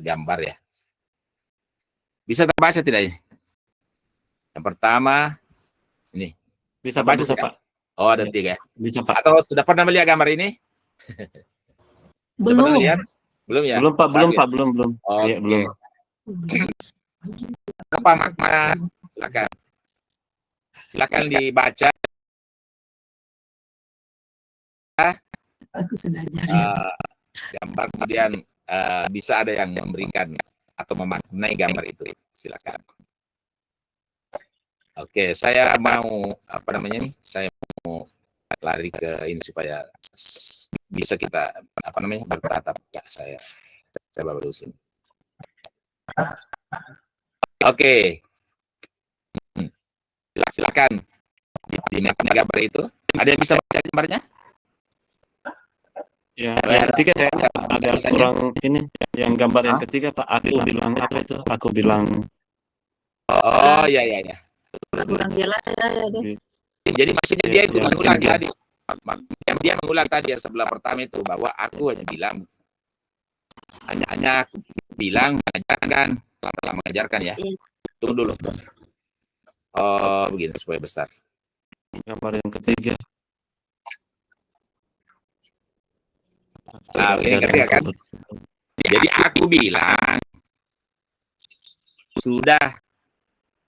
gambar ya. Bisa terbaca tidak ini? Yang pertama ini. Bisa Pak, bisa Pak. Oh, ada 3 ya. Bisa Pak. Atau sudah pernah melihat gambar ini? Sudah pernah lihat? Belum ya? Belum Pak, belum Pak, belum. Oh, iya, belum. Apa makna? Silakan dibaca. Aku sudah Gambar kemudian bisa ada yang memberikan atau memaknai gambar itu. Silakan. Oke, saya mau saya mau lari ke ini supaya bisa kita bertatap. Ya, saya coba berusin. Oke. Silakan. Di gambar itu ada yang bisa baca gambarnya? Ya, yang ketiga kayaknya ada kurang ini. Yang gambar yang ketiga Pak, aku bilang apa itu? Aku bilang. Oh, iya. kurang jelas ya. Jadi maksudnya dia itu mengulang tadi. Dia mengulang tadi yang sebelah pertama itu bahwa aku hanya aku bilang mengajarkan ya. Tunggu dulu. Oh, begini supaya besar. Gambar yang ketiga. Nah, yang ketiga kan. Jadi aku bilang sudah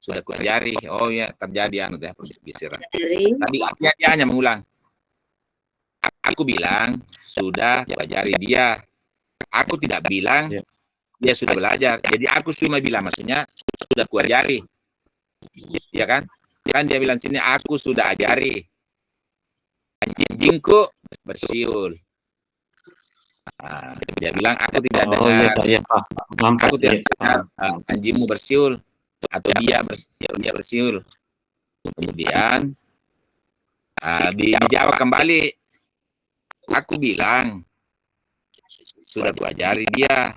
ku ajari. Oh ya, terjadi pergeseran. Tadi dia hanya mengulang. Aku bilang sudah ku ajari dia. Aku tidak bilang dia sudah belajar. Jadi aku cuma bilang maksudnya sudah ku ajari. Ya kan? Kan dia bilang sini aku sudah ajari. Anjingku bersiul. Nah, dia bilang aku tidak dengar. Aku tidak dengar anjingmu bersiul atau dia bersiul. Kemudian dijawab kembali. Aku bilang sudah ku ajari dia.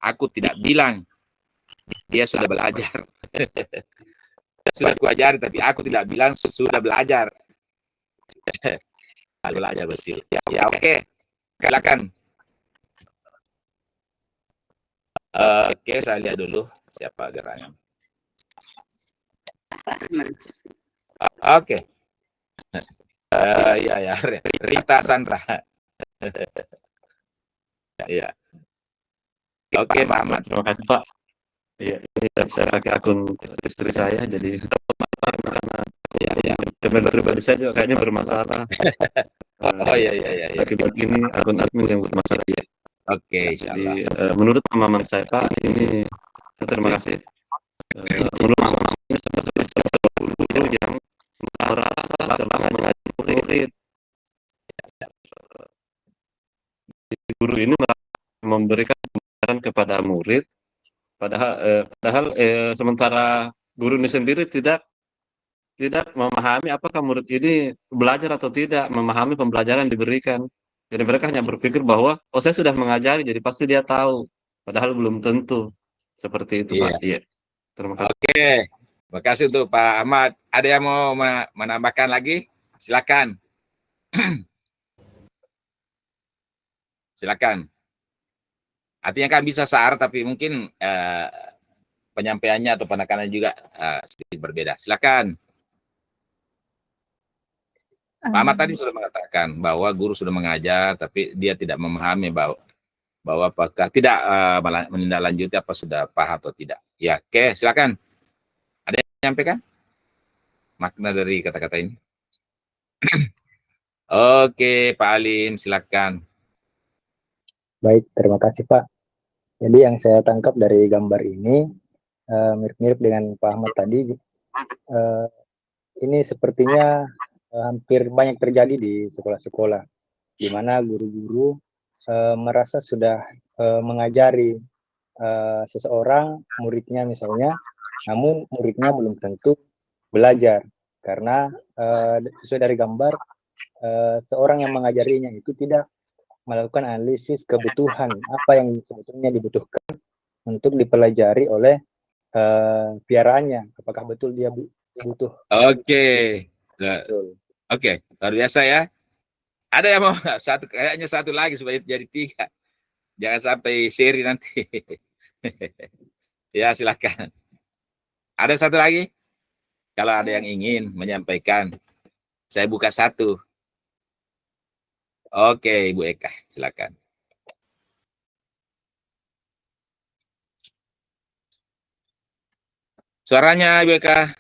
Aku tidak bilang dia sudah belajar. Sudah ku ajari tapi aku tidak bilang sudah belajar. Belajar bersiul. Ya oke. Silakan. Oke, saya lihat dulu siapa gerangan. Oke. Ya, Rita Sandra. Ya. Oke, Pak Ahmad. Terima kasih Pak. Iya, ini saya pakai akun istri saya, jadi karena pribadi saya juga kayaknya bermasalah. Oh iya. Akibat ini akun admin yang bermasalah ya. Oke, jadi menurut pemahaman saya Pak, ini terima kasih. Menurut pemahaman saya seperti guru yang merasa telah mengajar murid. Guru ini memberikan pembelajaran kepada murid, padahal sementara guru ini sendiri tidak memahami apakah murid ini belajar atau tidak, memahami pembelajaran yang diberikan. Jadi mereka hanya berpikir bahwa saya sudah mengajari jadi pasti dia tahu, padahal belum tentu seperti itu Pak. Iya. Terima kasih. Oke, terima kasih untuk Pak Ahmad. Ada yang mau menambahkan lagi? Silakan. Silakan. Artinya kan bisa searah tapi mungkin penyampaiannya atau penekanannya juga sedikit berbeda. Silakan. Pak Ahmad tadi sudah mengatakan bahwa guru sudah mengajar tapi dia tidak memahami bahwa apakah tidak menindaklanjuti apa sudah paham atau tidak. Ya, oke, silakan. Ada yang menyampaikan makna dari kata-kata ini? Oke, Pak Alim, silakan. Baik, terima kasih Pak. Jadi yang saya tangkap dari gambar ini mirip-mirip dengan Pak Ahmad tadi. Ini sepertinya hampir banyak terjadi di sekolah-sekolah, di mana guru-guru merasa sudah mengajari seseorang, muridnya misalnya, namun muridnya belum tentu belajar karena sesuai dari gambar seorang yang mengajarinya itu tidak melakukan analisis kebutuhan apa yang sebetulnya dibutuhkan untuk dipelajari oleh piaraannya, apakah betul dia butuh. Oke. Oke, luar biasa ya. Ada yang mau kayaknya satu lagi supaya jadi 3. Jangan sampai seri nanti. Ya, silakan. Ada satu lagi? Kalau ada yang ingin menyampaikan, saya buka satu. Oke, Ibu Eka, silakan. Suaranya, Ibu Eka.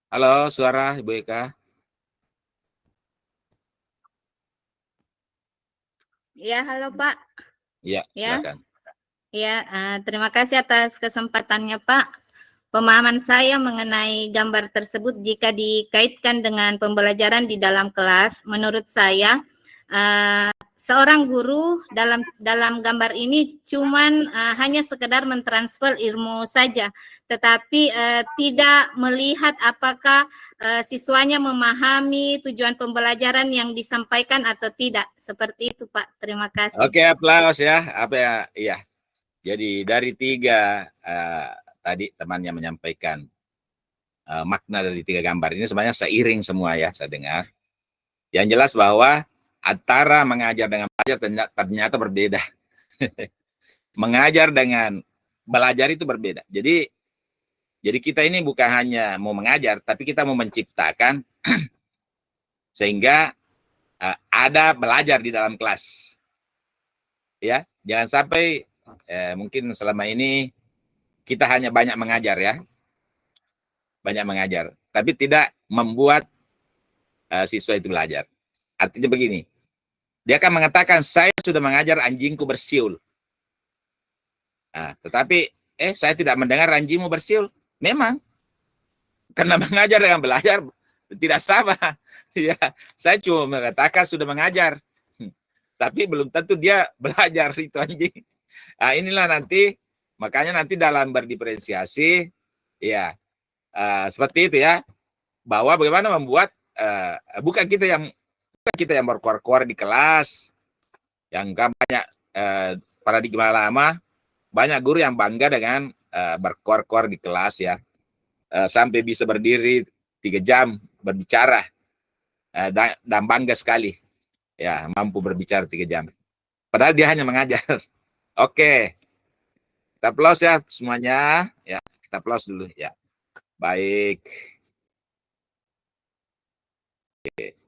Halo, suara Ibu Eka. Ya, halo Pak. Ya, Ya. silakan. Ya, terima kasih atas kesempatannya Pak. Pemahaman saya mengenai gambar tersebut jika dikaitkan dengan pembelajaran di dalam kelas, menurut saya seorang guru dalam gambar ini cuman hanya sekedar mentransfer ilmu saja, tetapi tidak melihat apakah siswanya memahami tujuan pembelajaran yang disampaikan atau tidak. Seperti itu Pak. Terima kasih. Oke, aplaus ya. Apa ya? Iya. Jadi dari tiga tadi temannya menyampaikan makna dari tiga gambar ini sebenarnya seiring semua ya, saya dengar. Yang jelas bahwa antara mengajar dengan belajar ternyata berbeda. Mengajar dengan belajar itu berbeda. Jadi kita ini bukan hanya mau mengajar, tapi kita mau menciptakan sehingga ada belajar di dalam kelas. Ya, jangan sampai mungkin selama ini kita hanya banyak mengajar ya, banyak mengajar, tapi tidak membuat siswa itu belajar. Artinya begini, dia akan mengatakan saya sudah mengajar anjingku bersiul. Nah, tetapi saya tidak mendengar anjingmu bersiul. Memang karena mengajar dengan belajar tidak sama. Ya, saya cuma mengatakan sudah mengajar, tapi belum tentu dia belajar itu anjing. Nah, inilah nanti makanya nanti dalam berdiferensiasi ya seperti itu ya, bahwa bagaimana membuat bukan kita yang berkuar-kuar di kelas, yang kan banyak paradigma lama, banyak guru yang bangga dengan berkuar-kuar di kelas ya, sampai bisa berdiri 3 jam berbicara dan bangga sekali ya mampu berbicara 3 jam. Padahal dia hanya mengajar. Oke, kita applause ya semuanya ya, kita applause dulu ya. Baik. Oke.